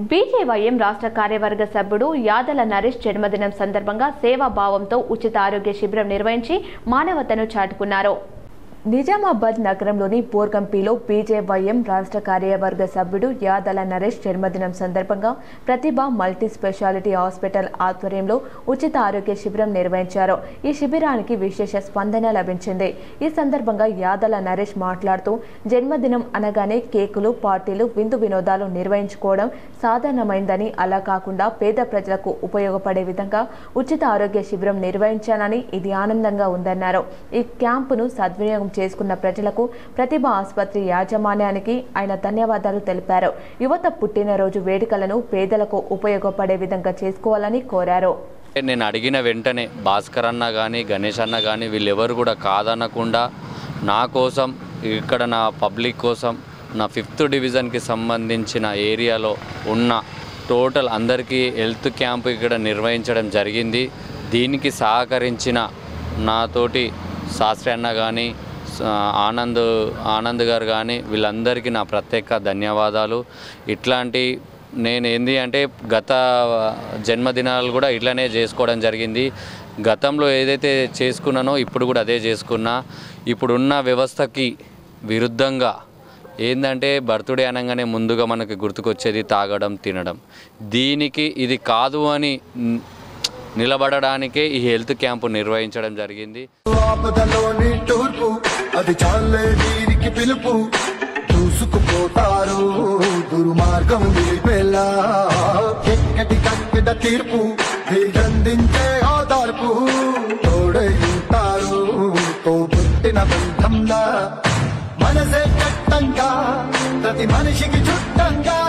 BJYM రాష్ట్ర కార్యవర్గ సభ్యుడు యాదల నరేష్ జన్మదినం సందర్భంగా సేవాభావంతో ఉచిత ఆరోగ్య శిబిరం నిర్వహించి మానవతను చాటుకున్నారు. నిజామాబాద్ నగరంలోని బోర్గంపీలో బీజేవైఎం రాష్ట్ర కార్యవర్గ సభ్యుడు యాదల నరేష్ జన్మదినం సందర్భంగా ప్రతిభ మల్టీ స్పెషాలిటీ హాస్పిటల్ ఆధ్వర్యంలో ఉచిత ఆరోగ్య శిబిరం నిర్వహించారు. ఈ శిబిరానికి విశేష స్పందన లభించింది. ఈ సందర్భంగా యాదల నరేష్ మాట్లాడుతూ జన్మదినం అనగానే కేకులు, పార్టీలు, విందు వినోదాలు నిర్వహించుకోవడం సాధారణమైందని, అలా కాకుండా పేద ప్రజలకు ఉపయోగపడే విధంగా ఉచిత ఆరోగ్య శిబిరం నిర్వహించానని, ఇది ఆనందంగా ఉందన్నారు. ఈ క్యాంపును సద్వినియోగం చేసుకున్న ప్రజలకు, ప్రతిభ ఆసుపత్రి యాజమాన్యానికి ఆయన ధన్యవాదాలు తెలిపారు. యువత పుట్టినరోజు వేడుకలను పేదలకు ఉపయోగపడే విధంగా చేసుకోవాలని కోరారు. నేను అడిగిన వెంటనే భాస్కర్ అన్న కానీ, గణేష్ అన్న కానీ వీళ్ళెవరు కూడా కాదనకుండా నా కోసం, ఇక్కడ నా పబ్లిక్ కోసం, నా 5th డివిజన్కి సంబంధించిన ఏరియాలో ఉన్న టోటల్ అందరికీ హెల్త్ క్యాంప్ ఇక్కడ నిర్వహించడం జరిగింది. దీనికి సహకరించిన నాతోటి శాస్త్రి అన్న కానీ, ఆనంద్ గారు కానీ వీళ్ళందరికీ నా ప్రత్యేక ధన్యవాదాలు. ఇట్లాంటి నేను ఏంది అంటే గత జన్మదినాలు కూడా ఇట్లనే చేసుకోవడం జరిగింది. గతంలో ఏదైతే చేసుకున్నానో ఇప్పుడు కూడా అదే చేసుకున్నా. ఇప్పుడున్న వ్యవస్థకి విరుద్ధంగా ఏంటంటే బర్త్డే అనగానే ముందుగా మనకి గుర్తుకొచ్చేది తాగడం, తినడం. దీనికి ఇది కాదు అని నిలబడడానికే ఈ హెల్త్ క్యాంపు నిర్వహించడం జరిగింది. అది చాలే వీరికి పిలుపు, చూసుకుపోతారు దుర్మార్గం వీరిపెల్లా. ఎక్కటి కక్కిట తీర్పు వీరందించే ఆధార్పు, తోడై ఉంటారు తోబుట్టిన బంధంలా. మనసే చట్టంగా ప్రతి మనిషికి చుట్టంగా